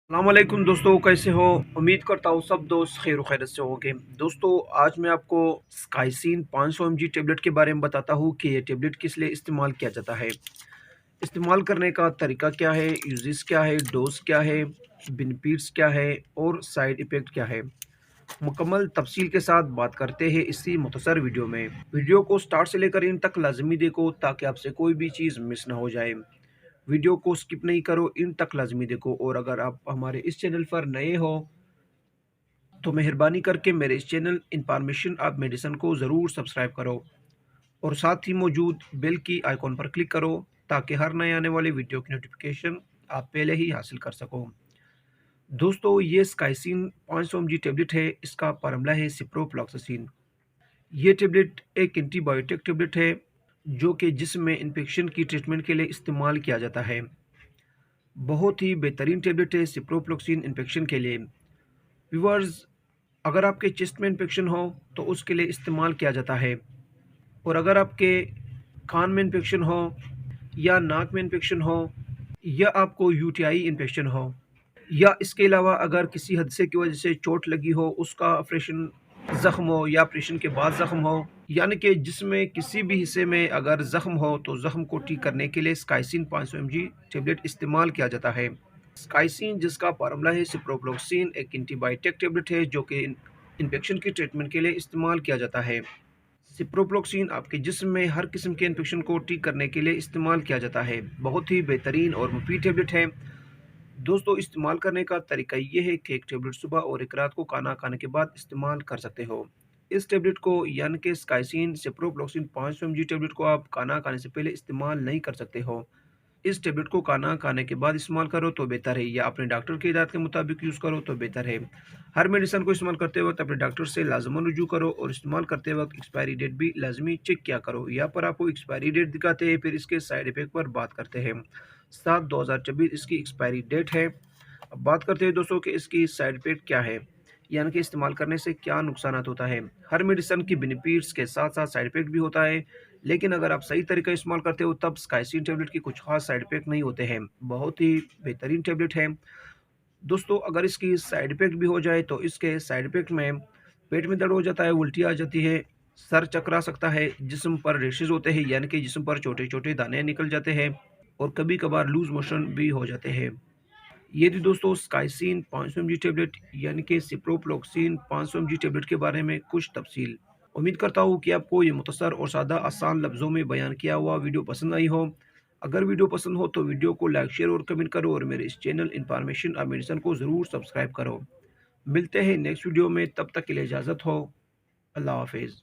अस्सलामुअलैकुम दोस्तों, कैसे हो? उम्मीद करता हूँ सब दोस्त खैर खैरत से होंगे। दोस्तों, आज मैं आपको स्काइसिन 500 mg टेबलेट के बारे में बताता हूँ कि ये टेबलेट किस लिए इस्तेमाल किया जाता है, इस्तेमाल करने का तरीका क्या है, यूजेस क्या है, डोज क्या है, बेनिफिट्स क्या है और साइड इफ़ेक्ट क्या है। मुकम्मल तफसील के साथ बात करते हैं इसी मुख्तसर वीडियो में। वीडियो को स्टार्ट से लेकर इन तक लाजमी देखो ताकि आपसे कोई भी चीज़ मिस ना हो जाए। वीडियो को स्किप नहीं करो, इन तक लाजमी देखो। और अगर आप हमारे इस चैनल पर नए हो तो मेहरबानी करके मेरे इस चैनल इंफॉर्मेशन ऑफ मेडिसिन को ज़रूर सब्सक्राइब करो और साथ ही मौजूद बेल की आइकॉन पर क्लिक करो ताकि हर नए आने वाले वीडियो की नोटिफिकेशन आप पहले ही हासिल कर सको। दोस्तों, ये स्काइसिन 500 mg टेबलेट है। इसका फार्मूला है सिप्रोफ्लॉक्सासिन। ये टेबलेट एक एंटीबायोटिक टेबलेट है जो कि जिस्म में इन्फेक्शन की ट्रीटमेंट के लिए इस्तेमाल किया जाता है। बहुत ही बेहतरीन टेबलेट है सिप्रोफ्लॉक्सिन इन्फेक्शन के लिए। व्यूअर्स, अगर आपके चेस्ट में इन्फेक्शन हो तो उसके लिए इस्तेमाल किया जाता है। और अगर आपके कान में इन्फेक्शन हो या नाक में इन्फेक्शन हो या आपको यूटीआई इन्फेक्शन हो या इसके अलावा अगर किसी हादसे की वजह से चोट लगी हो, उसका ऑपरेशन ज़ख्म हो या ऑपरेशन के बाद ज़ख्म हो, यानी कि जिसमें किसी भी हिस्से में अगर ज़ख्म हो तो ज़ख्म को ठीक करने के लिए स्काइसिन 500 mg टेबलेट इस्तेमाल किया जाता है। स्काइसिन, जिसका फार्मूला है सिप्रोफ्लॉक्सिन, एक एंटीबायोटिक टेबलेट है जो कि इन्फेक्शन की ट्रीटमेंट के लिए इस्तेमाल किया जाता है। सिप्रोफ्लॉक्सिन आपके जिस्म में हर किस्म के इन्फेक्शन को ठीक करने के लिए इस्तेमाल किया जाता है। बहुत ही बेहतरीन और मुफीद टेबलेट है। दोस्तों, इस्तेमाल करने का तरीका ये है कि एक टेबलेट सुबह और एक रात को खाना खाने के बाद इस्तेमाल कर सकते हो। इस टेबलेट को यानी कि स्काइसिन सिप्रोफ्लॉक्सिन 500 mg टेबलेट को आप खाना खाने से पहले इस्तेमाल नहीं कर सकते हो। इस टेबलेट को खाना खाने के बाद इस्तेमाल करो तो बेहतर है, या अपने डॉक्टर की हिदायत के मुताबिक यूज़ करो तो बेहतर है। हर मेडिसिन को इस्तेमाल करते वक्त अपने डॉक्टर से लाजमन रुजू करो और इस्तेमाल करते वक्त एक्सपायरी डेट भी लाजमी चेक किया करो। यहाँ पर आपको एक्सपायरी डेट दिखाते हैं, फिर इसके साइड इफेक्ट पर बात करते हैं। 7/2024 इसकी एक्सपायरी डेट है। अब बात करते हैं दोस्तों कि इसकी साइड इफेक्ट क्या है, यानी कि इस्तेमाल करने से क्या नुकसान होता है। हर मेडिसिन की बेनिफिट्स के साथ साथ साइड इफेक्ट भी होता है, लेकिन अगर आप सही तरीका इस्तेमाल करते हो तब स्काइसिन टेबलेट की कुछ खास साइड इफेक्ट नहीं होते हैं। बहुत ही बेहतरीन टेबलेट है। दोस्तों, अगर इसकी साइड इफेक्ट भी हो जाए तो इसके साइड इफेक्ट में पेट में दर्द हो जाता है, उल्टी आ जाती है, सर चकरा सकता है, जिस्म पर रेशेज होते हैं यानी कि जिस्म पर छोटे छोटे दाने निकल जाते हैं और कभी कभार लूज मोशन भी हो जाते हैं। ये थी दोस्तों स्काइसिन 500 mg टेबलेट यानी कि सिप्रोफ्लॉक्सिन 500 mg टेबलेट के बारे में कुछ तफसील। उम्मीद करता हूँ कि आपको ये मुख्तसर और सादा आसान लफ्ज़ों में बयान किया हुआ वीडियो पसंद आई हो। अगर वीडियो पसंद हो तो वीडियो को लाइक, शेयर और कमेंट करो और मेरे इस चैनल इन्फॉर्मेशन और मेडिसिन को ज़रूर सब्सक्राइब करो। मिलते हैं नेक्स्ट वीडियो में, तब तक के लिए इजाज़त हो। अल्लाह हाफिज़।